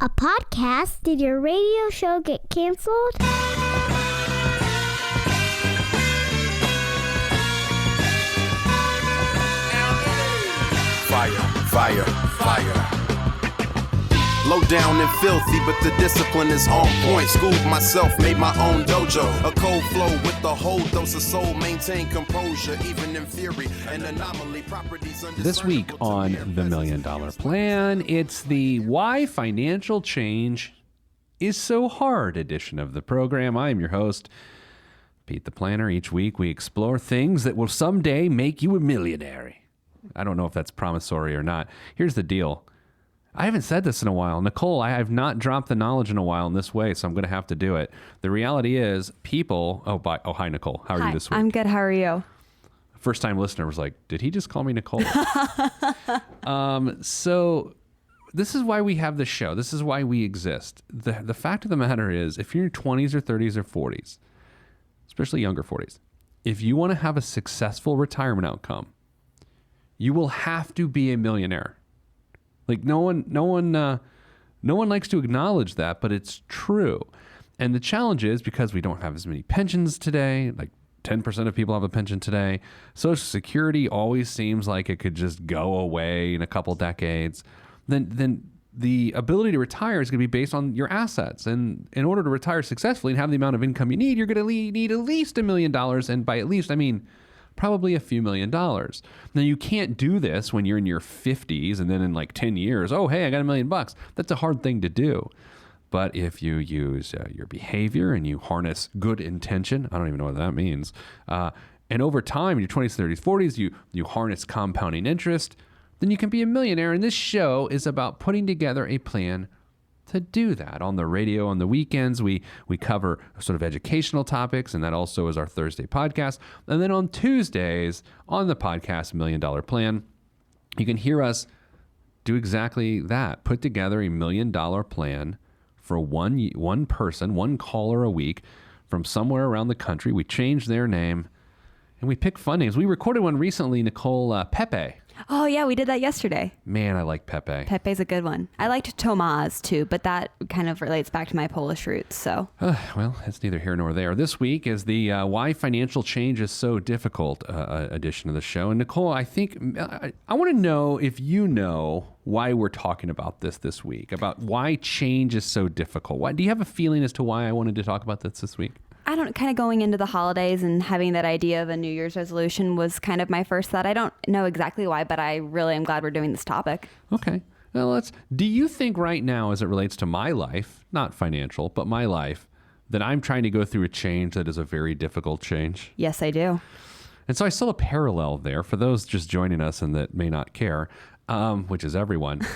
A podcast? Did your radio show get canceled? Fire. Low down and filthy, but the discipline is on point. Schooled myself, made my own dojo. A cold flow with the whole dose of soul. Maintain composure, even in fury. An anomaly, properties This week on The $1 Million Plan, it's the Why Financial Change is So Hard edition of the program. I am your host, Pete the Planner. Each week we explore things that will someday make you a millionaire. I don't know if that's promissory or not. Here's the deal. I haven't said this in a while. Nicole, I have not dropped the knowledge in a while in this way, so I'm going to have to do it. The reality is people... Oh, hi, Nicole. How are you this week? I'm good. How are you? First-time listener was like, did he just call me Nicole? So this is why we have this show. This is why we exist. The fact of the matter is, if you're in your 20s or 30s or 40s, especially younger 40s, if you want to have a successful retirement outcome, you will have to be a millionaire. Like no one likes to acknowledge that, but it's true. And the challenge is because we don't have as many pensions today, like 10% of people have a pension today. Social Security always seems like it could just go away in a couple decades. Then the ability to retire is going to be based on your assets. And in order to retire successfully and have the amount of income you need, you're going to need at least $1 million. And by at least, I mean probably a few $1 million. Now, you can't do this when you're in your 50s and then in like 10 years, oh, hey, I got $1 million. That's a hard thing to do. But if you use your behavior and you harness good intention, I don't even know what that means, and over time, in your 20s, 30s, 40s, you harness compounding interest, then you can be a millionaire. And this show is about putting together a plan to do that. On the radio on the weekends, we cover sort of educational topics, and that also is our Thursday podcast. And then on Tuesdays on the podcast $1 Million Plan, you can hear us do exactly that. Put together a $1 million plan for one person, one caller a week from somewhere around the country. We change their name and we pick fun names. We recorded one recently, Nicole, Pepe. Oh, yeah, we did that yesterday. Man, I like Pepe. Pepe's a good one. I liked Tomas, too, but that kind of relates back to my Polish roots, so. Well, it's neither here nor there. This week is the Why Financial Change is So Difficult edition of the show. And Nicole, I think, I want to know if you know why we're talking about this week, about why change is so difficult. Do you have a feeling as to why I wanted to talk about this week? I don't, kind of going into the holidays and having that idea of a New Year's resolution was kind of my first thought. I don't know exactly why, but I really am glad we're doing this topic. Okay. Well, do you think right now, as it relates to my life, not financial, but my life, that I'm trying to go through a change that is a very difficult change? Yes, I do. And so I saw a parallel there for those just joining us and that may not care. Which is everyone.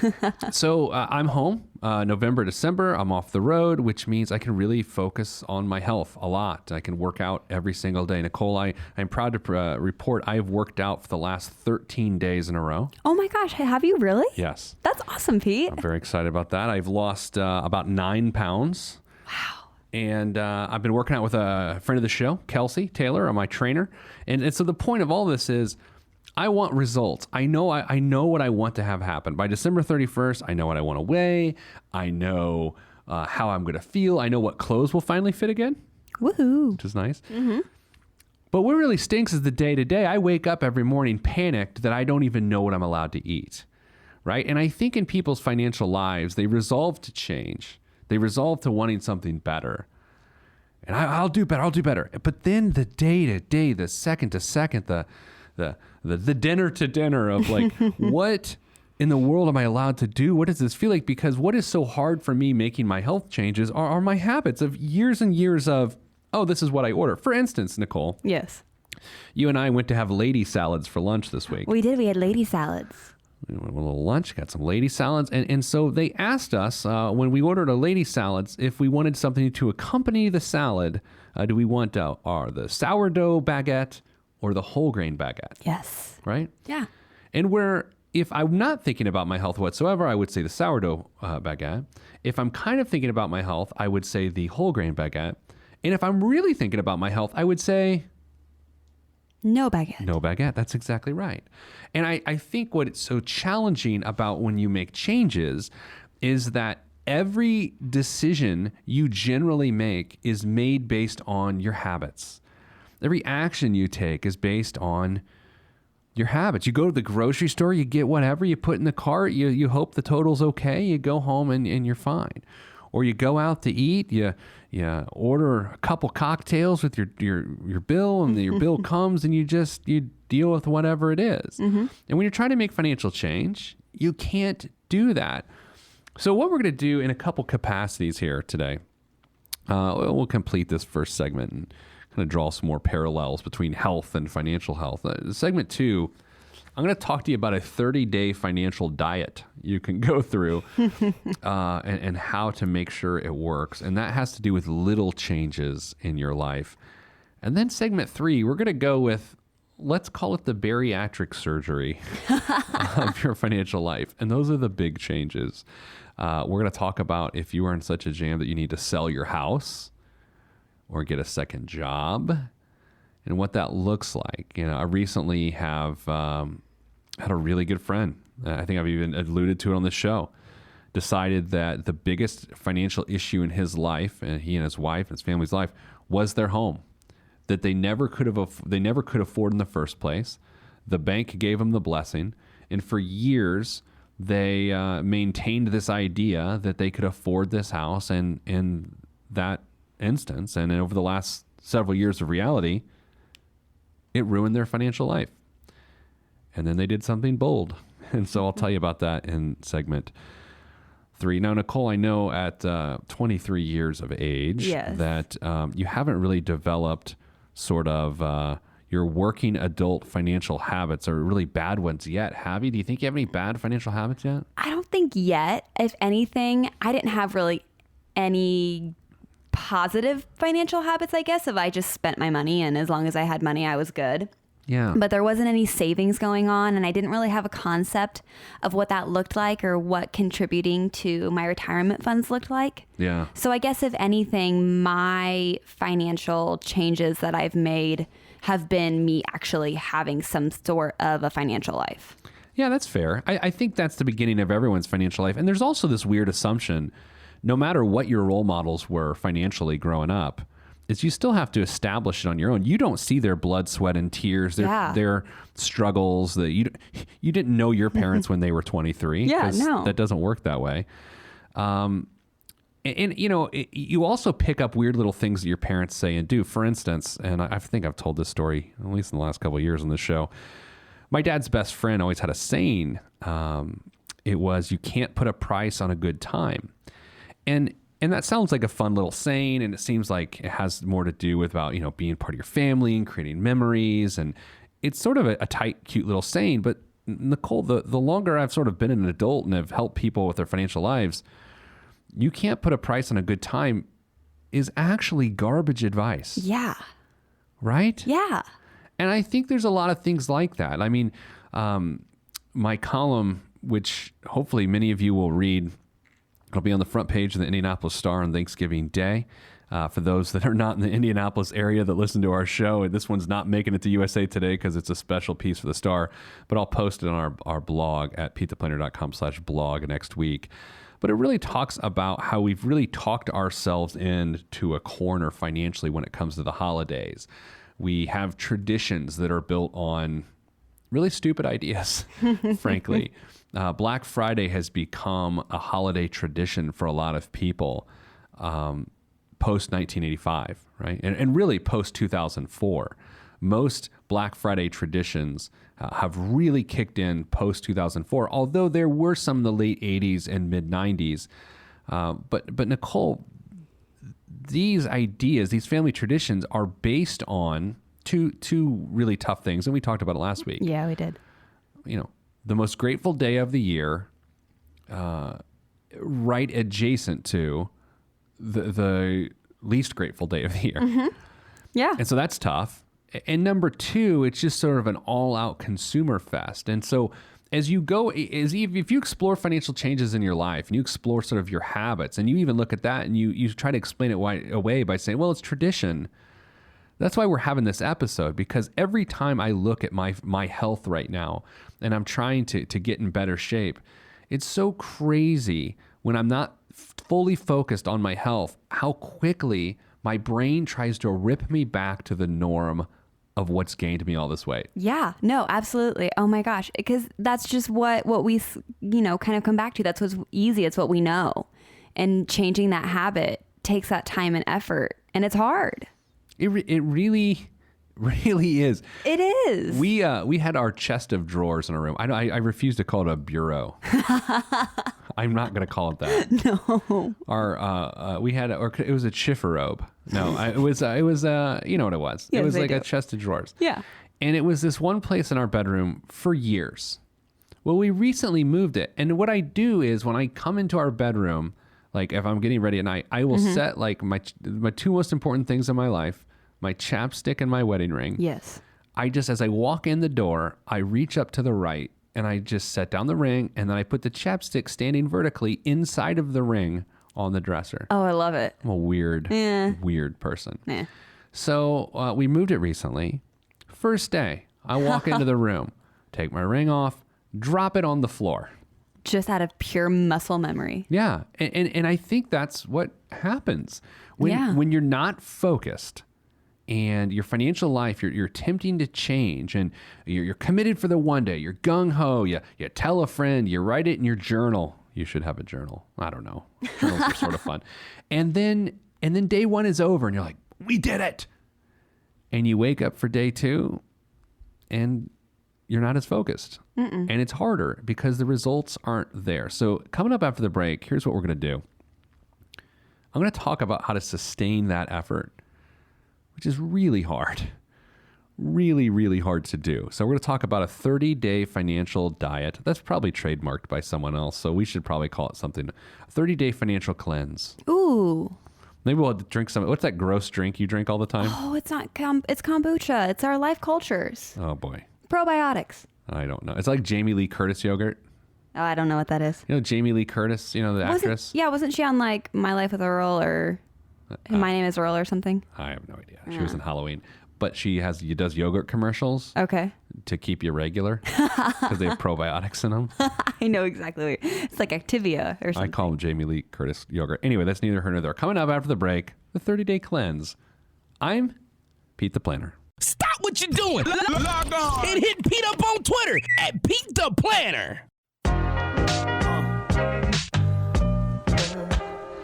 So I'm home November, December. I'm off the road, which means I can really focus on my health a lot. I can work out every single day. Nicole, I'm proud to report I have worked out for the last 13 days in a row. Oh my gosh, have you really? Yes. That's awesome, Pete. I'm very excited about that. I've lost about 9 pounds. Wow. And I've been working out with a friend of the show, Kelsey Taylor, my trainer. And so the point of all this is, I want results. I know what I want to have happen. By December 31st, I know what I want to weigh. I know how I'm going to feel. I know what clothes will finally fit again. Woohoo. Which is nice. Mm-hmm. But what really stinks is the day-to-day. I wake up every morning panicked that I don't even know what I'm allowed to eat, right? And I think in people's financial lives, they resolve to change. They resolve to wanting something better. And I'll do better. But then the day-to-day, the second-to-second, the dinner to dinner of like, what in the world am I allowed to do? What does this feel like? Because what is so hard for me making my health changes are my habits of years and years of, oh, this is what I order. For instance, Nicole. Yes. You and I went to have lady salads for lunch this week. We did. We had lady salads. We went a little lunch, got some lady salads. And so they asked us when we ordered a lady salads, if we wanted something to accompany the salad. Do we want the sourdough baguette or the whole grain baguette? Yes. Right? Yeah. And if I'm not thinking about my health whatsoever, I would say the sourdough baguette. If I'm kind of thinking about my health, I would say the whole grain baguette. And if I'm really thinking about my health, I would say no baguette. No baguette. That's exactly right. And I think what it's so challenging about when you make changes is that every decision you generally make is made based on your habits. Every action you take is based on your habits. You go to the grocery store, you get whatever, you put in the cart, you hope the total's okay, you go home and you're fine. Or you go out to eat, you order a couple cocktails with your bill, and your bill comes, and you deal with whatever it is. And when you're trying to make financial change, you can't do that. So what we're going to do in a couple capacities here today, we'll complete this first segment and kind of draw some more parallels between health and financial health. Segment 2, I'm going to talk to you about a 30-day financial diet you can go through and how to make sure it works. And that has to do with little changes in your life. And then segment 3, we're going to go with, let's call it the bariatric surgery of your financial life. And those are the big changes. We're going to talk about if you are in such a jam that you need to sell your house or get a second job and what that looks like. I recently have had a really good friend. I think I've even alluded to it on the show. Decided that the biggest financial issue in his life, and he and his wife and his family's life, was their home. That they never could afford in the first place. The bank gave them the blessing, and for years they maintained this idea that they could afford this house. And in that instance, and over the last several years of reality, it ruined their financial life. And then they did something bold. And so I'll tell you about that in segment 3. Now, Nicole, I know at 23 years of age that you haven't really developed sort of your working adult financial habits or really bad ones yet, have you? Do you think you have any bad financial habits yet? I don't think yet. If anything, I didn't have really any positive financial habits, I guess, if I just spent my money, and as long as I had money, I was good. Yeah. But there wasn't any savings going on, and I didn't really have a concept of what that looked like or what contributing to my retirement funds looked like. Yeah. So I guess if anything, my financial changes that I've made have been me actually having some sort of a financial life. Yeah, that's fair. I think that's the beginning of everyone's financial life. And there's also this weird assumption, no matter what your role models were financially growing up, is you still have to establish it on your own. You don't see their blood, sweat, and tears, their struggles. That you didn't know your parents when they were 23. Yeah, no. That doesn't work that way. And you also pick up weird little things that your parents say and do. For instance, and I think I've told this story, at least in the last couple of years on this show, my dad's best friend always had a saying. It was, you can't put a price on a good time. And that sounds like a fun little saying, and it seems like it has more to do with about, being part of your family and creating memories. And it's sort of a tight, cute little saying. But Nicole, the longer I've sort of been an adult and have helped people with their financial lives, you can't put a price on a good time is actually garbage advice. Yeah. Right? Yeah. And I think there's a lot of things like that. I mean, my column, which hopefully many of you will read, it'll be on the front page of the Indianapolis Star on Thanksgiving Day. For those that are not in the Indianapolis area that listen to our show, this one's not making it to USA Today because it's a special piece for the Star, but I'll post it on our blog at petetheplanner.com/blog next week. But it really talks about how we've really talked ourselves into a corner financially when it comes to the holidays. We have traditions that are built on really stupid ideas, frankly. Black Friday has become a holiday tradition for a lot of people post 1985, right? And really post 2004. Most Black Friday traditions have really kicked in post 2004, although there were some in the late 80s and mid 90s. But Nicole, these ideas, these family traditions are based on two really tough things. And we talked about it last week. Yeah, we did. The most grateful day of the year, right adjacent to the least grateful day of the year. Mm-hmm. Yeah. And so that's tough. And number 2, it's just sort of an all-out consumer fest. And so as you go, if you explore financial changes in your life and you explore sort of your habits and you even look at that and you try to explain it away by saying, well, it's tradition. That's why we're having this episode, because every time I look at my health right now and I'm trying to get in better shape, it's so crazy when I'm not fully focused on my health, how quickly my brain tries to rip me back to the norm of what's gained me all this weight. Yeah, no, absolutely. Oh my gosh. Because that's just what we, kind of come back to. That's what's easy. It's what we know. And changing that habit takes that time and effort. And it's hard. It really is. It is. We had our chest of drawers in our room. I refuse to call it a bureau. I'm not going to call it that. No. It was a chifforobe. No, it was you know what it was. Yes, it was I like do. a chest of drawers. Yeah. And it was this one place in our bedroom for years. Well, we recently moved it. And what I do is when I come into our bedroom, like if I'm getting ready at night, I will set like my two most important things in my life, my chapstick and my wedding ring. Yes. As I walk in the door, I reach up to the right and I just set down the ring and then I put the chapstick standing vertically inside of the ring on the dresser. Oh, I love it. I'm a weird person. Yeah. So we moved it recently. First day, I walk into the room, take my ring off, drop it on the floor. Just out of pure muscle memory. Yeah. And I think that's what happens. When you're not focused and your financial life, you're attempting to change and you're committed for the one day, you're gung-ho, you tell a friend, you write it in your journal. You should have a journal. I don't know. Journals are sort of fun. And then day one is over and you're like, we did it. And you wake up for day two and you're not as focused. And it's harder because the results aren't there. So coming up after the break, here's what we're going to do. I'm going to talk about how to sustain that effort, which is really hard. Really, really hard to do. So we're going to talk about a 30-day financial diet. That's probably trademarked by someone else, so we should probably call it something. A 30-day financial cleanse. Ooh. Maybe we'll drink some. What's that gross drink you drink all the time? Oh, it's not it's kombucha. It's our life cultures. Oh, boy. Probiotics. I don't know. It's like Jamie Lee Curtis yogurt. Oh, I don't know what that is. You know Jamie Lee Curtis, the actress? Wasn't she on like My Life with Earl or My Name is Earl or something? I have no idea. She was in Halloween. But she does yogurt commercials Okay. to keep you regular because they have probiotics in them. I know exactly. It's like Activia or I something. call them Jamie Lee Curtis yogurt. Anyway, that's neither here nor there. Coming up after the break, the 30-day cleanse. I'm Pete the Planner. Stop what you're doing. Log on and hit Pete up on Twitter at Pete the Planner.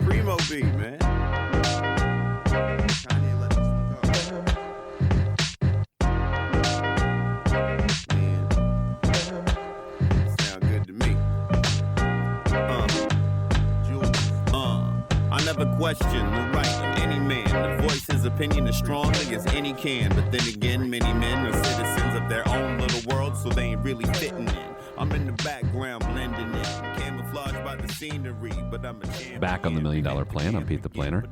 Primo beat, man. Kanye let this one go. Man, sound good to me. I never question the right of any man to voice his opinion as strongly as any can. But then again, many men are citizens of their own little world, so they ain't really fitting in. I'm in the background blending in, camouflaged by the scenery, but I'm a champion. Back on the $1 Million Plan. I'm Pete the Planner.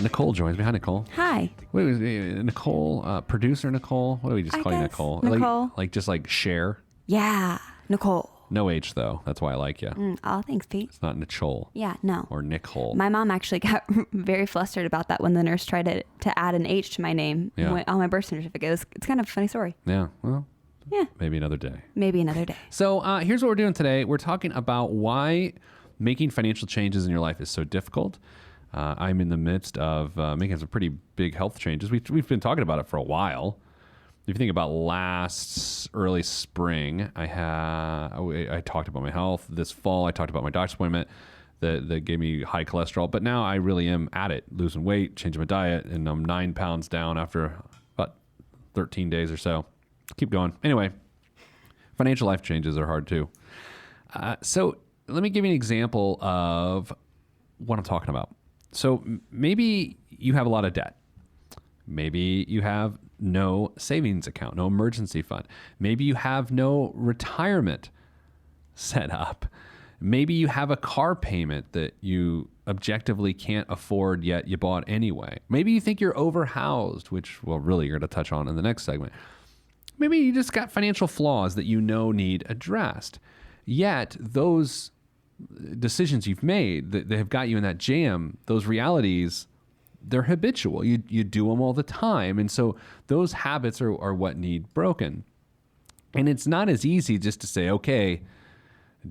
Nicole joins me. Hi, Nicole. Hi. Wait, Nicole, producer Nicole? What do we just call you, Nicole? Nicole. Like just like Cher? Yeah. Nicole. No H, though. That's why I like you. Oh, thanks, Pete. It's not Nicole. Yeah, no. Or Nicole. My mom actually got very flustered about that when the nurse tried to add an H to my name on my birth certificate. It's kind of a funny story. Yeah, well, Yeah. maybe another day. Maybe another day. So here's what we're doing today. We're talking about why making financial changes in your life is so difficult. I'm in the midst of making some pretty big health changes. We've been talking about it for a while. If you think about last early spring, I talked about my health. This fall, I talked about my doctor's appointment that gave me high cholesterol. But now I really am at it, losing weight, changing my diet, and I'm 9 pounds down after about 13 days or so. Keep going. Anyway, financial life changes are hard too. So let me give you an example of what I'm talking about. So maybe you have a lot of debt. Maybe you have no savings account, no emergency fund. Maybe you have no retirement set up. Maybe you have a car payment that you objectively can't afford, yet you bought anyway. Maybe you think you're overhoused, which, well, really you're going to touch on in the next segment. Maybe you just got financial flaws that you know need addressed. Yet those decisions you've made that have got you in that jam, those realities, they're habitual. You do them all the time. And so those habits are what need broken. And it's not as easy just to say, okay,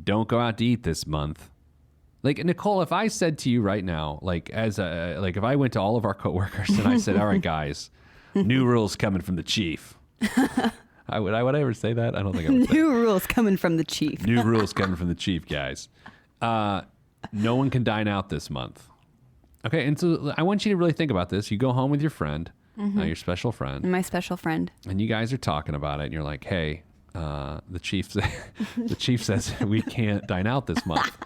don't go out to eat this month. Like, Nicole, if I said to you right now, like if I went to all of our coworkers and I said, all right, guys, new rules coming from the chief. Would I ever say that? I don't think I would say New rules coming from the chief. New rules coming from the chief, guys. No one can dine out this month. Okay, and so I want you to really think about this. You go home with your friend, your special friend. My special friend. And you guys are talking about it, and you're like, hey, the chief says we can't dine out this month.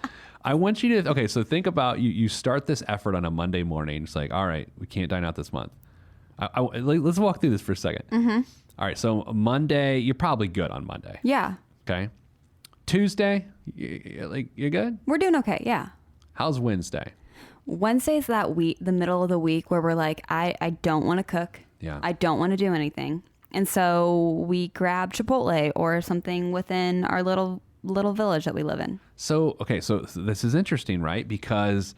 I want you to, okay, so think about, you start this effort on a Monday morning. It's like, all right, we can't dine out this month. Let's walk through this for a second. All right, so Monday, you're probably good on Monday. Yeah. Okay. Tuesday, you're good? We're doing okay, yeah. How's Wednesday? Wednesday's that week, the middle of the week where we're like, I don't want to cook. Yeah. I don't want to do anything. And so we grab Chipotle or something within our little village that we live in. So, okay, so this is interesting, right? Because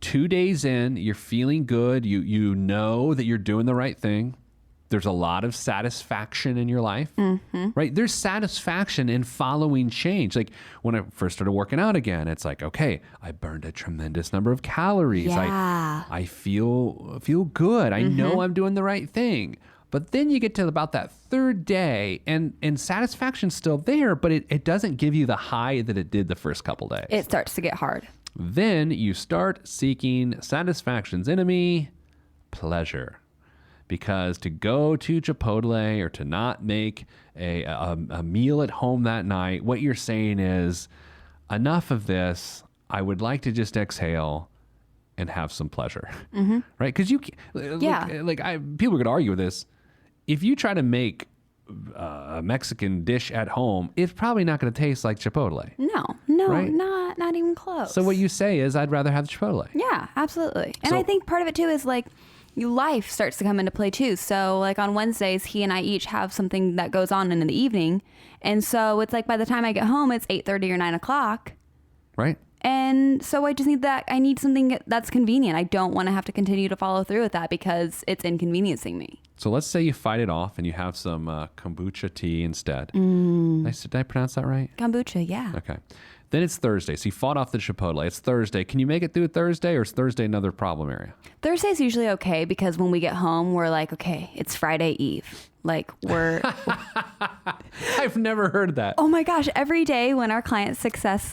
2 days in, you're feeling good. You know that you're doing the right thing. There's a lot of satisfaction in your life, right? There's satisfaction in following change. Like when I first started working out again, it's like, okay, I burned a tremendous number of calories. Yeah. I feel good. I know I'm doing the right thing. But then you get to about that third day and satisfaction's still there, but it doesn't give you the high that it did the first couple days. It starts to get hard. Then you start seeking satisfaction's enemy, pleasure. Because to go to Chipotle or to not make a meal at home that night, what you're saying is, enough of this. I would like to just exhale and have some pleasure, right? Because people are going to argue with this. If you try to make a Mexican dish at home, it's probably not going to taste like Chipotle. No, right? not even close. So what you say is, I'd rather have the Chipotle. Yeah, absolutely. And So- I think part of it too is like life starts to come into play too. So like on Wednesdays, he and I each have something that goes on in the evening. And so it's like by the time I get home, it's 8:30 or 9 o'clock. Right? And so I just need I need something that's convenient. I don't want to have to continue to follow through with that because it's inconveniencing me. So let's say you fight it off and you have some kombucha tea instead. Did I pronounce that right? Kombucha, yeah. Okay. Then it's Thursday. So you fought off the Chipotle. It's Thursday. Can you make it through Thursday, or is Thursday another problem area? Thursday's usually okay because when we get home, we're like, okay, it's Friday Eve. Like we're... I've never heard that. Oh my gosh. Every day when our client success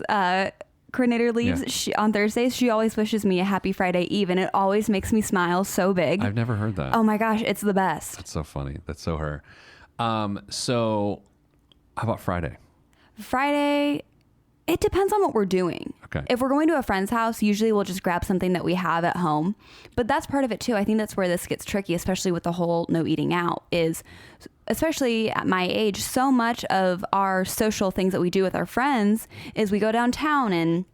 coordinator leaves on Thursdays, she always wishes me a happy Friday Eve, and it always makes me smile so big. I've never heard that. Oh my gosh, it's the best. That's so funny. That's so her. So how about Friday? Friday, it depends on what we're doing. Okay. If we're going to a friend's house, usually we'll just grab something that we have at home. But that's part of it too. I think that's where this gets tricky, especially with the whole no eating out, is especially at my age, so much of our social things that we do with our friends is we go downtown and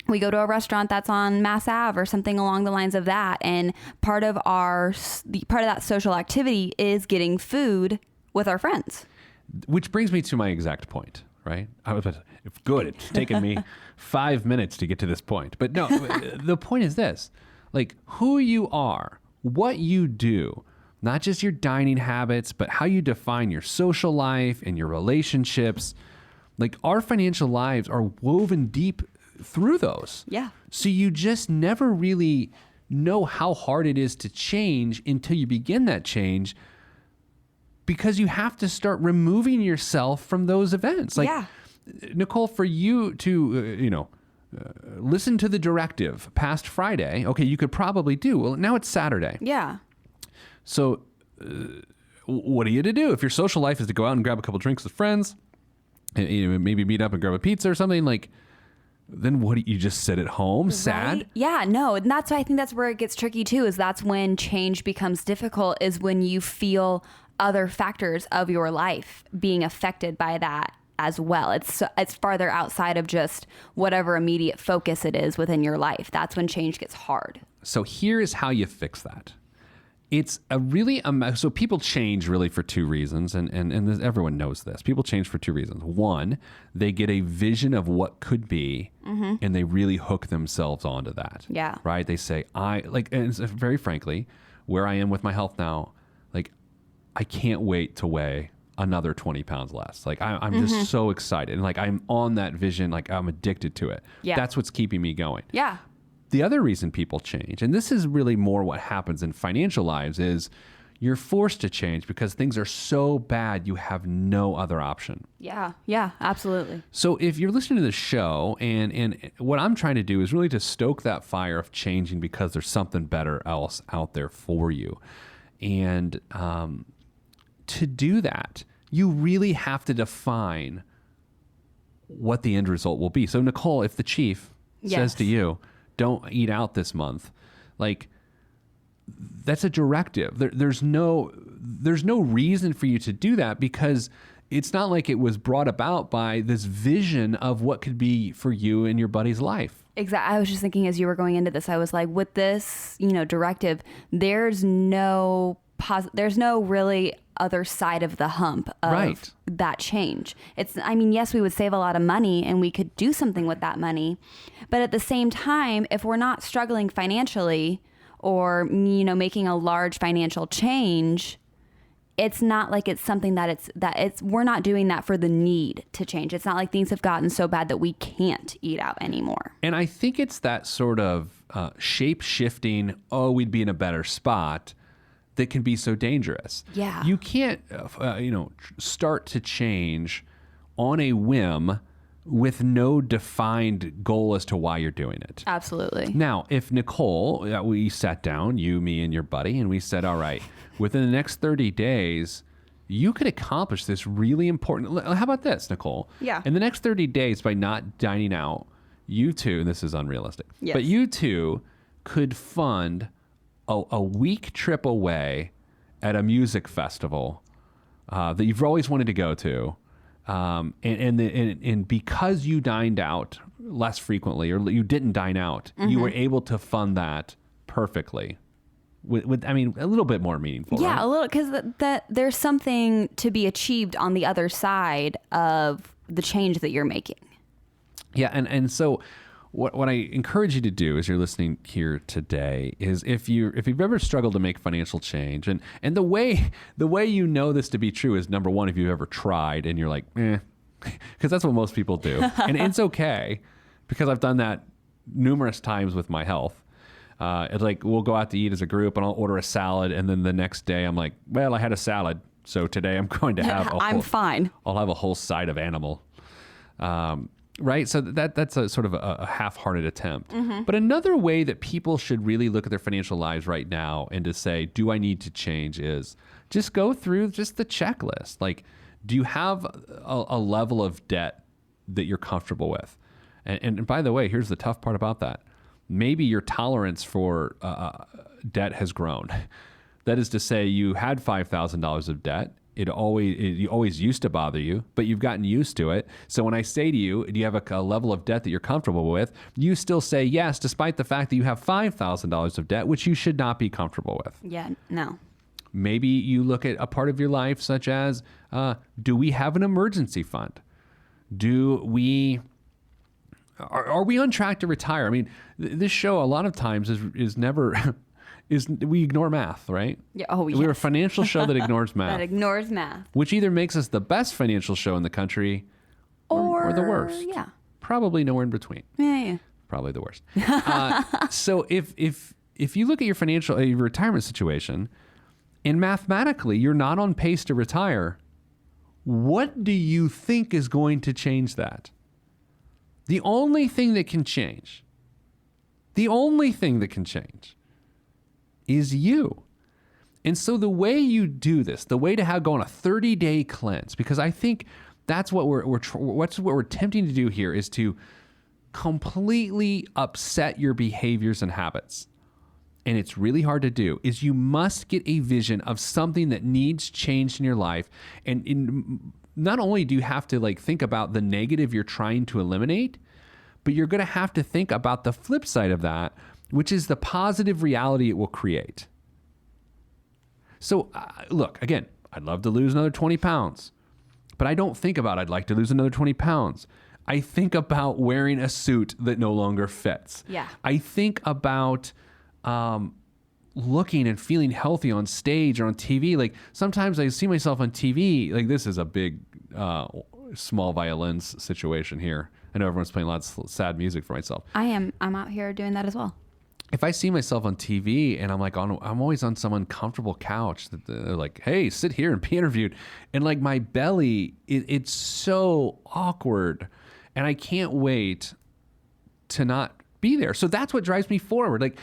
we go to a restaurant that's on Mass Ave or something along the lines of that. And part of that social activity is getting food with our friends. Which brings me to my exact point, right? It's good. It's taken me 5 minutes to get to this point. But no, the point is this. Like, who you are, what you do, not just your dining habits, but how you define your social life and your relationships. Like, our financial lives are woven deep through those. Yeah. So you just never really know how hard it is to change until you begin that change, because you have to start removing yourself from those events. Like, yeah. Nicole, for you to, listen to the directive past Friday, okay, you could probably do. Well, now it's Saturday. Yeah. So what are you to do? If your social life is to go out and grab a couple drinks with friends, and, maybe meet up and grab a pizza or something, like, then what do you just sit at home sad? Right? Yeah, no. And that's why I think that's where it gets tricky too, is that's when change becomes difficult, is when you feel other factors of your life being affected by that as well. It's farther outside of just whatever immediate focus it is within your life. That's when change gets hard. So here is how you fix that. It's a really, so people change really for two reasons, and this, everyone knows this. People change for two reasons. One, they get a vision of what could be, and they really hook themselves onto that. Yeah. Right? They say, and very frankly, where I am with my health now, like, I can't wait to weigh another 20 pounds less. Like I'm just so excited. And like I'm on that vision, like I'm addicted to it. Yeah. That's what's keeping me going. Yeah. The other reason people change, and this is really more what happens in financial lives, is you're forced to change because things are so bad you have no other option. Yeah. Yeah, absolutely. So if you're listening to the show, and what I'm trying to do is really to stoke that fire of changing because there's something better else out there for you. And to do that, you really have to define what the end result will be. So Nicole, if the chief says to you, don't eat out this month, like that's a directive. There's no reason for you to do that because it's not like it was brought about by this vision of what could be for you in your buddy's life. Exactly. I was just thinking as you were going into this, I was like, with this, directive, there's no really other side of the hump of that change. Yes, we would save a lot of money and we could do something with that money. But at the same time, if we're not struggling financially or, making a large financial change, it's not like it's something we're not doing that for the need to change. It's not like things have gotten so bad that we can't eat out anymore. And I think it's that sort of shape shifting, we'd be in a better spot, that can be so dangerous. Yeah. You can't, start to change on a whim with no defined goal as to why you're doing it. Absolutely. Now, if Nicole, we sat down, you, me, and your buddy, and we said, all right, within the next 30 days, you could accomplish this really important. How about this, Nicole? Yeah. In the next 30 days, by not dining out, you two, and this is unrealistic, but you two could fund a week trip away at a music festival that you've always wanted to go to. And because you dined out less frequently, or you didn't dine out, you were able to fund that perfectly. With a little bit more meaningful. Yeah, right? a little, because there's something to be achieved on the other side of the change that you're making. Yeah, and so what I encourage you to do as you're listening here today is if you've ever struggled to make financial change, and the way you know this to be true is, number one, if you've ever tried and you're like, because that's what most people do. And it's okay, because I've done that numerous times with my health. It's like we'll go out to eat as a group and I'll order a salad, and then the next day I'm like, well, I had a salad, so today I'm going to have fine. I'll have a whole side of animal. Right? So that's a sort of a half-hearted attempt. Mm-hmm. But another way that people should really look at their financial lives right now and to say, do I need to change, is just go through just the checklist. Like, do you have a level of debt that you're comfortable with? And by the way, here's the tough part about that. Maybe your tolerance for debt has grown. That is to say, you had $5,000 of debt. It always used to bother you, but you've gotten used to it. So when I say to you, do you have a level of debt that you're comfortable with? You still say yes, despite the fact that you have $5,000 of debt, which you should not be comfortable with. Yeah, no. Maybe you look at a part of your life such as, do we have an emergency fund? Are we on track to retire? I mean, this show a lot of times is never... we ignore math, right? Yeah. Oh, yes. We're a financial show that ignores math. That ignores math. Which either makes us the best financial show in the country or the worst. Yeah. Probably nowhere in between. Yeah. Probably the worst. So if you look at your retirement situation, and mathematically you're not on pace to retire, what do you think is going to change that? The only thing that can change is you. And so the way you do this, the way to go on a 30-day cleanse, because I think that's what we're attempting to do here, is to completely upset your behaviors and habits. And it's really hard to do, is you must get a vision of something that needs changed in your life. And not only do you have to think about the negative you're trying to eliminate, but you're going to have to think about the flip side of that, which is the positive reality it will create. So look, again, I'd love to lose another 20 pounds, but I don't think about I'd like to lose another 20 pounds. I think about wearing a suit that no longer fits. Yeah. I think about looking and feeling healthy on stage or on TV. Like sometimes I see myself on TV, like this is a big small violins situation here. I know everyone's playing lots of sad music for myself. I'm out here doing that as well. If I see myself on TV and I'm like I'm always on some uncomfortable couch that they're like, hey, sit here and be interviewed. And like my belly, it's so awkward and I can't wait to not be there. So that's what drives me forward. Like,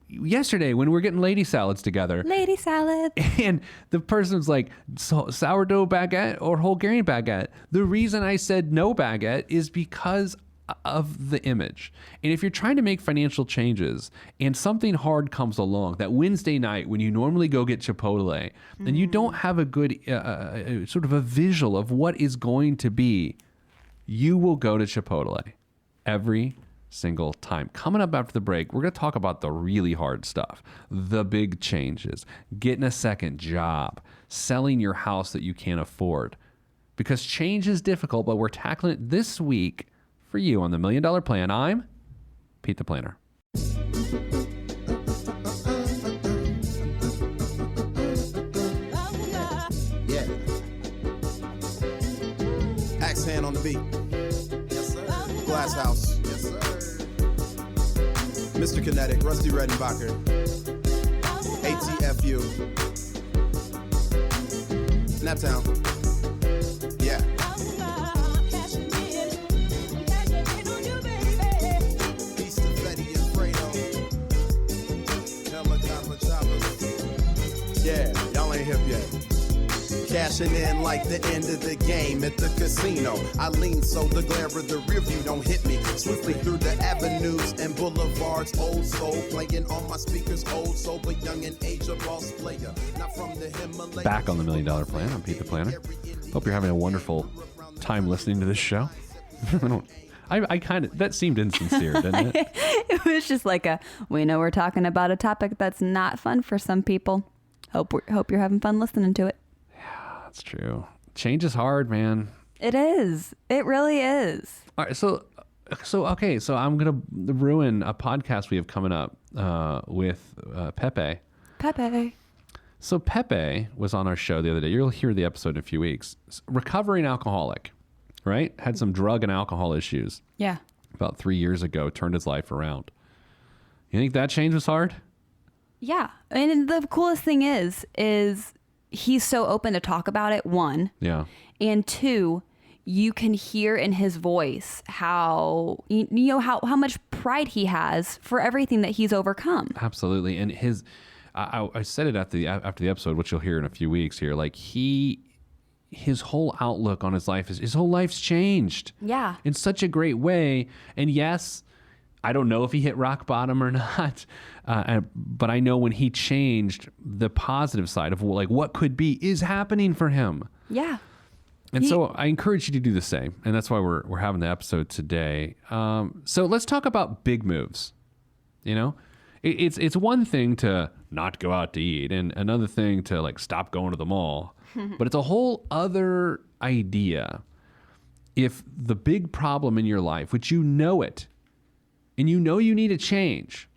yesterday when we were getting lady salads together. Lady salad. And the person's like, sourdough baguette or Bulgarian baguette? The reason I said no baguette is because of the image. And if you're trying to make financial changes and something hard comes along, that Wednesday night when you normally go get Chipotle, and you don't have a good sort of a visual of what is going to be, you will go to Chipotle every single time. Coming up after the break, we're going to talk about the really hard stuff, the big changes, getting a second job, selling your house that you can't afford. Because change is difficult, but we're tackling it this week for you on the $1 Million Plan. I'm Pete the Planner. Yeah. Axe hand on the beat. Yes, sir. Glass House. Yes, sir. Mr. Kinetic, Rusty Redenbacher. ATFU. Naptown. Yeah. East of Betty and Fredo. Yeah, y'all ain't hip yet. Cashing in like the end of the game at the casino. I lean so the glare of the rear view don't hit me. Swiftly through the avenues and boulevards. Old soul playing on my speakers. Old soul but young in age, a boss player. Not from the Himalayas. Back on the $1 Million Plan. I'm Pete the Planner. Hope you're having a wonderful time listening to this show. I kind of, that seemed insincere, didn't it? It was just like we know we're talking about a topic that's not fun for some people. Hope you're having fun listening to it. That's true. Change is hard, man. It is. It really is. All right, so I'm gonna ruin a podcast we have coming up with Pepe. So Pepe was on our show the other day. You'll hear the episode in a few weeks. Recovering alcoholic, right? Had some drug and alcohol issues. Yeah. About 3 years ago, turned his life around. You think that change was hard? Yeah. And the coolest thing is he's so open to talk about it, one. Yeah. And two, you can hear in his voice how how much pride he has for everything that he's overcome. Absolutely. And I said it after the episode, which you'll hear in a few weeks here. Like his whole outlook on his life his whole life's changed. Yeah. In such a great way. And yes, I don't know if he hit rock bottom or not, but I know when he changed, the positive side of like what could be is happening for him. Yeah. And so I encourage you to do the same. And that's why we're having the episode today. So let's talk about big moves. You know, it's one thing to not go out to eat and another thing to like stop going to the mall. But it's a whole other idea if the big problem in your life, which you know it, and you know you need a change,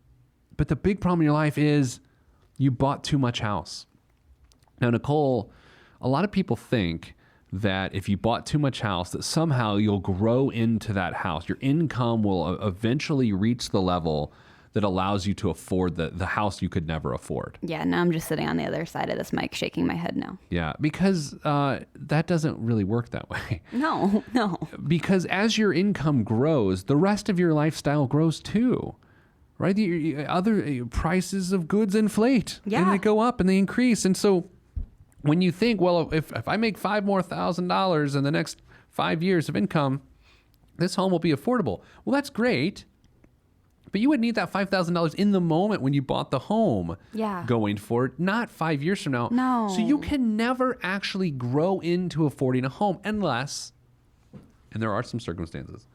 but the big problem in your life is you bought too much house. Now, Nicole, a lot of people think that if you bought too much house, that somehow you'll grow into that house. Your income will eventually reach the level that allows you to afford the house you could never afford. Yeah, now I'm just sitting on the other side of this mic shaking my head no. Yeah, because that doesn't really work that way. No. Because as your income grows, the rest of your lifestyle grows too, right? The other prices of goods inflate. Yeah. And they go up and they increase. And so when you think, well, if I make $5,000 more in the next 5 years of income, this home will be affordable. Well, that's great. But you would need that $5,000 in the moment when you bought the home. Yeah. Going forward, not 5 years from now. No. So you can never actually grow into affording a home unless, and there are some circumstances,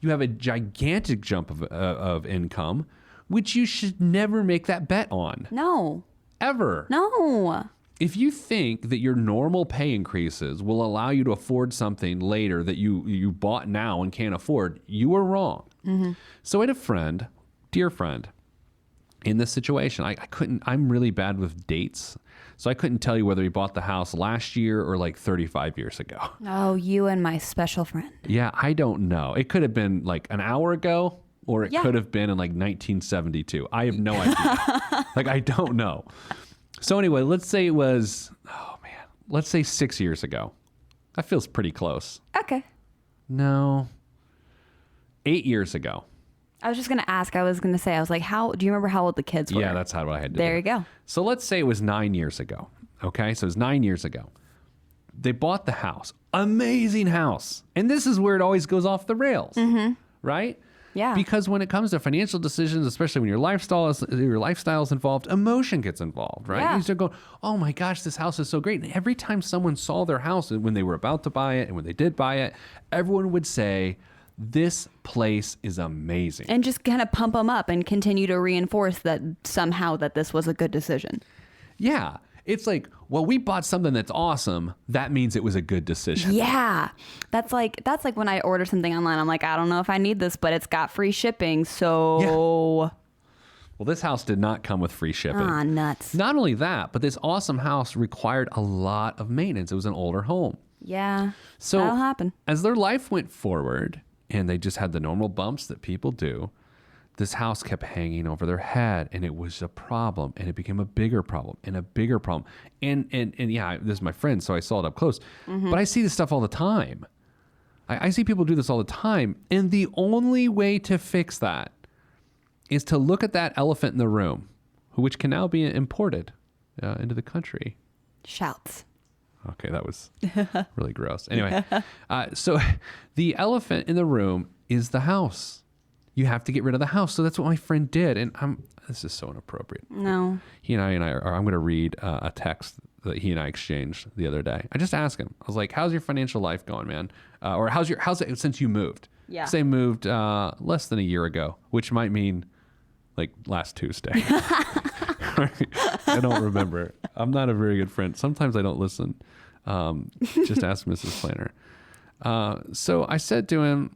you have a gigantic jump of income, which you should never make that bet on. No. Ever. No. If you think that your normal pay increases will allow you to afford something later that you bought now and can't afford, you are wrong. Mm-hmm. So I had a friend, dear friend, in this situation, I couldn't, I'm really bad with dates. So I couldn't tell you whether he bought the house last year or like 35 years ago. Oh, you and my special friend. Yeah, I don't know. It could have been like an hour ago, or it Yeah. could have been in like 1972. I have no idea. Like, I don't know. So anyway, let's say it was, let's say 6 years ago. That feels pretty close. Okay. No, 8 years ago. I was just going to ask. I was going to say, I was like, do you remember how old the kids were? Yeah, that's how I had to There do. you go. So let's say it was 9 years ago. Okay, so it was 9 years ago. They bought the house. Amazing house. And this is where it always goes off the rails, right? Yeah. Because when it comes to financial decisions, especially when your lifestyle is involved, emotion gets involved, right? Yeah. You start going, oh my gosh, this house is so great. And every time someone saw their house, when they were about to buy it and when they did buy it, everyone would say, this place is amazing. And just kind of pump them up and continue to reinforce that somehow that this was a good decision. Yeah. It's like, well, we bought something that's awesome. That means it was a good decision. Yeah. That's like when I order something online. I'm like, I don't know if I need this, but it's got free shipping. So Well, this house did not come with free shipping. nuts. Not only that, but this awesome house required a lot of maintenance. It was an older home. Yeah. So that'll happen. as their life went forward and they just had the normal bumps that people do, this house kept hanging over their head, and it was a problem, and it became a bigger problem and a bigger problem. And yeah, this is my friend, so I saw it up close. But I see this stuff all the time. I see people do this all the time. And the only way to fix that is to look at that elephant in the room, which can now be imported into the country. Shouts. Okay, that was really gross. Anyway, so the elephant in the room is the house. You have to get rid of the house. So that's what my friend did. And this is so inappropriate. I'm going to read a text that he and I exchanged the other day. I just asked him, I was like, how's your financial life going, man? Or how's it since you moved? Yeah. Say moved less than a year ago, which might mean like last Tuesday. I don't remember. I'm not a very good friend. Sometimes I don't listen. Just ask Mrs. Planner. So I said to him,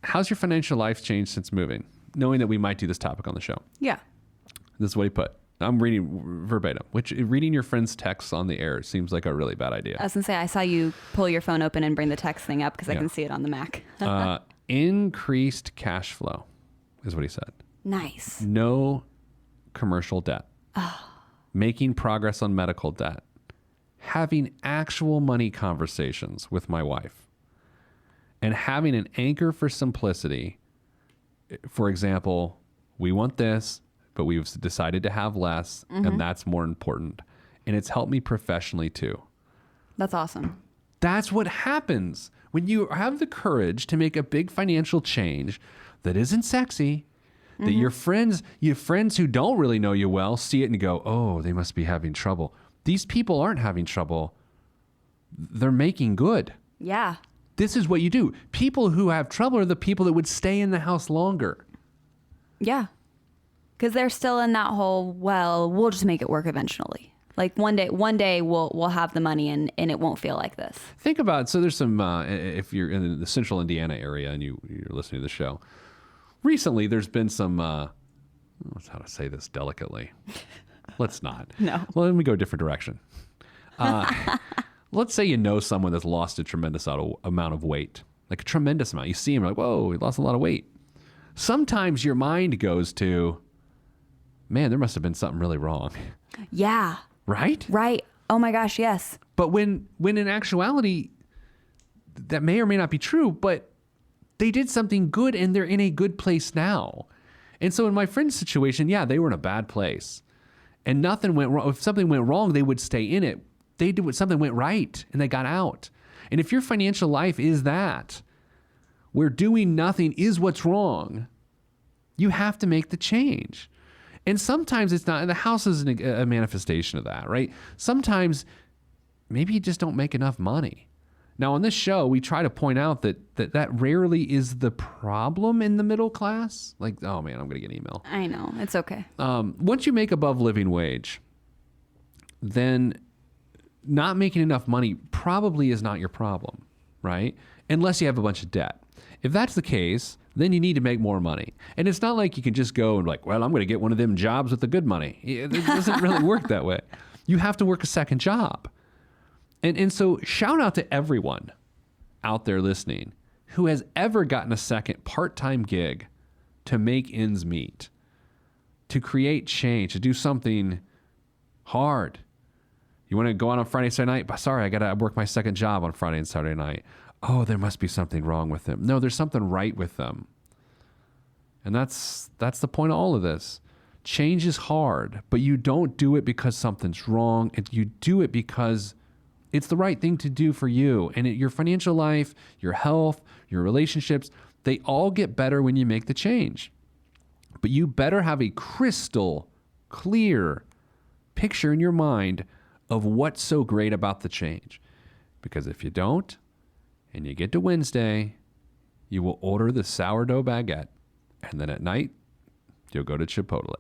how's your financial life changed since moving? Knowing that we might do this topic on the show. Yeah. This is what he put. I'm reading verbatim, which reading your friend's texts on the air seems like a really bad idea. I was going to say, I saw you pull your phone open and bring the text thing up because I Yeah. can see it on the Mac. Increased cash flow is what he said. Nice. No commercial debt. Making progress on medical debt. Having actual money conversations with my wife. And having an anchor for simplicity. For example, we want this, but we've decided to have less, and that's more important. And it's helped me professionally too. That's awesome. That's what happens when you have the courage to make a big financial change that isn't sexy, that your friends who don't really know you well see it and go, oh, they must be having trouble. These people aren't having trouble. They're making good. Yeah. This is what you do. People who have trouble are the people that would stay in the house longer. Yeah. Because they're still in that whole, well, we'll just make it work eventually. Like one day we'll have the money and it won't feel like this. Think about, so there's some, if you're in the central Indiana area and you're listening to the show, recently there's been some, how to say this delicately? Let's not. No. Well, let me go a different direction. Let's say you know someone that's lost a tremendous amount of weight, like a tremendous amount. You see him, you're like, whoa, he lost a lot of weight. Sometimes your mind goes to, man, there must have been something really wrong. Yeah. Right? Right. Oh my gosh, yes. But when in actuality, that may or may not be true, but they did something good and they're in a good place now. And so in my friend's situation, yeah, they were in a bad place and nothing went wrong. If something went wrong, they would stay in it. They did what something went right and they got out. And if your financial life is that, where doing nothing is what's wrong, you have to make the change. And sometimes it's not, and the house is a manifestation of that, right? Sometimes maybe you just don't make enough money. Now on this show, we try to point out that rarely is the problem in the middle class. Like, oh man, I'm going to get an email. I know. It's okay. Once you make above living wage, then not making enough money probably is not your problem, right? Unless you have a bunch of debt. If that's the case, then you need to make more money. And it's not like you can just go and like, well, I'm going to get one of them jobs with the good money. It doesn't really work that way. You have to work a second job. And so shout out to everyone out there listening who has ever gotten a second part-time gig to make ends meet, to create change, to do something hard. You want to go out on Friday, Saturday night? Sorry, I got to work my second job on Friday and Saturday night. Oh, there must be something wrong with them. No, there's something right with them. And that's the point of all of this. Change is hard, but you don't do it because something's wrong. You do it because it's the right thing to do for you. And your financial life, your health, your relationships, they all get better when you make the change. But you better have a crystal clear picture in your mind of what's so great about the change. Because if you don't, and you get to Wednesday, you will order the sourdough baguette. And then at night, you'll go to Chipotle.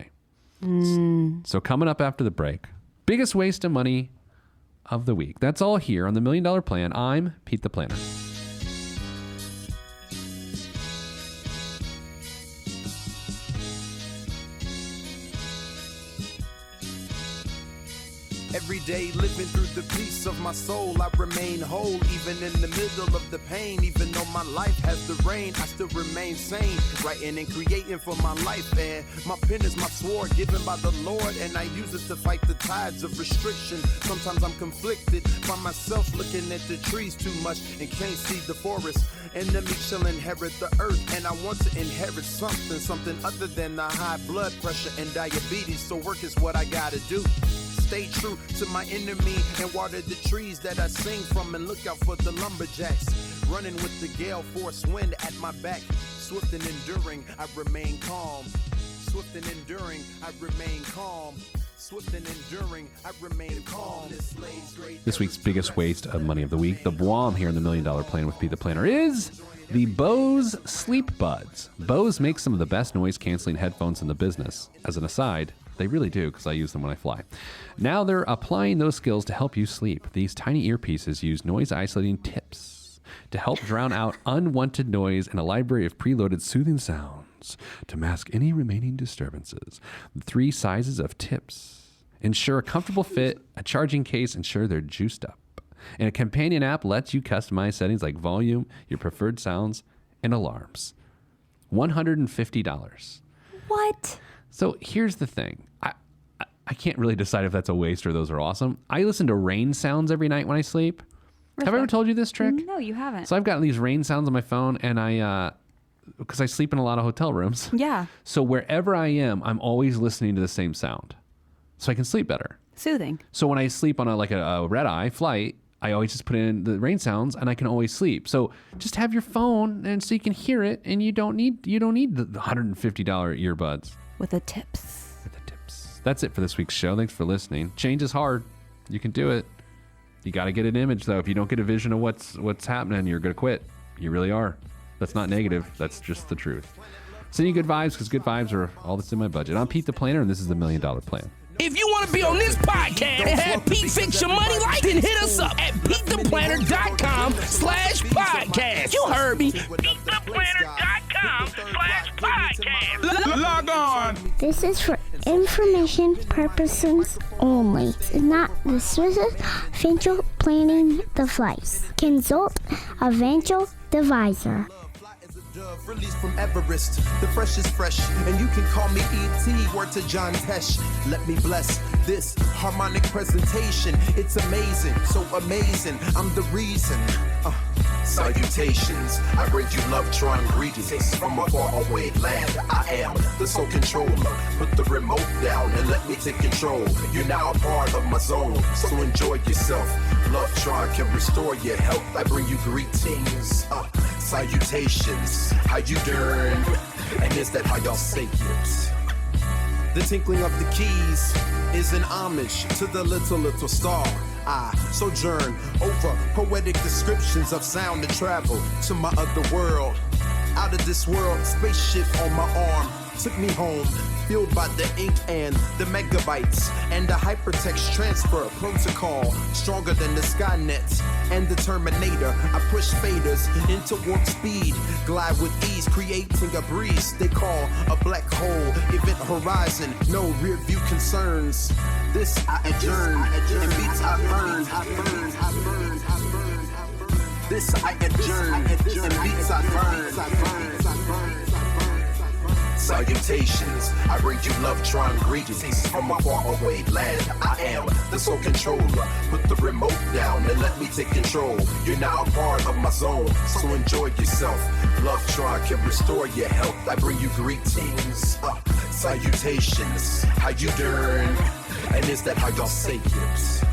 So coming up after the break, biggest waste of money of the week. That's all here on the $1 Million Plan. I'm Pete the Planner. Every day living through the peace of my soul, I remain whole even in the middle of the pain. Even though my life has the rain, I still remain sane, writing and creating for my life. And my pen is my sword given by the Lord, and I use it to fight the tides of restriction. Sometimes I'm conflicted by myself, looking at the trees too much and can't see the forest. Enemy shall inherit the earth, and I want to inherit something other than the high blood pressure and diabetes. So work is what I gotta do. Stay true to my enemy and water the trees that I sing from, and look out for the lumberjacks running with the gale force wind at my back. Swift and enduring, I remain calm. Swift and enduring, I remain calm. Swift and enduring, I remain calm. This week's biggest waste of money of the week, the BWAM here in the $1 Million Plan with Pete the Planner, is the Bose Sleep Buds. Bose makes some of the best noise-canceling headphones in the business. As an aside, they really do, because I use them when I fly. Now they're applying those skills to help you sleep. These tiny earpieces use noise-isolating tips to help drown out unwanted noise and a library of preloaded soothing sounds to mask any remaining disturbances. The 3 sizes of tips ensure a comfortable fit, a charging case ensure they're juiced up, and a companion app lets you customize settings like volume, your preferred sounds, and alarms. $150. What? So here's the thing. I can't really decide if that's a waste or those are awesome. I listen to rain sounds every night when I sleep. Respect. Have I ever told you this trick? No, you haven't. So I've got these rain sounds on my phone, and because I sleep in a lot of hotel rooms. Yeah. So wherever I am, I'm always listening to the same sound, so I can sleep better. Soothing. So when I sleep on a red-eye flight, I always just put in the rain sounds, and I can always sleep. So just have your phone, and so you can hear it, and you don't need the $150 earbuds. With the tips. That's it for this week's show. Thanks for listening. Change is hard. You can do it. You got to get an image, though. If you don't get a vision of what's happening, you're going to quit. You really are. That's not negative. That's just the truth. Send you good vibes, because good vibes are all that's in my budget. I'm Pete the Planner, and this is the $1 Million Plan. If you want to be on this podcast and have Pete fix your money life, then hit us up at PeteThePlanner.com/podcast. You heard me. PeteThePlanner.com/podcast. Log on. This is for information purposes only. It's not the Swiss financial planning device. Consult a financial advisor. Released from Everest, the fresh is fresh, and you can call me E.T. Word to John Tesh. Let me bless this harmonic presentation. It's amazing, so amazing. I'm the reason. Salutations, I bring you love-tron greetings from a faraway land. I am the sole controller. Put the remote down and let me take control. You're now a part of my zone, so enjoy yourself. Love-tron can restore your health. I bring you greetings, salutations. How you doing? And is that how y'all say it? The tinkling of the keys is an homage to the little star. I sojourn over poetic descriptions of sound and travel to my other world. Out of this world, spaceship on my arm. took me home, fueled by the ink and the megabytes and the hypertext transfer protocol, stronger than the Skynet and the Terminator. I push faders into warp speed, glide with ease, creating a breeze they call a black hole. Event horizon, no rear view concerns. This I adjourn, and beats I burn. This I adjourn, and beats I burn. Salutations, I bring you love-tron greetings from a faraway land. I am the sole controller. Put the remote down and let me take control. You're now a part of my zone, so enjoy yourself. Love-tron can restore your health. I bring you greetings, salutations. How you doing? And is that how y'all say it?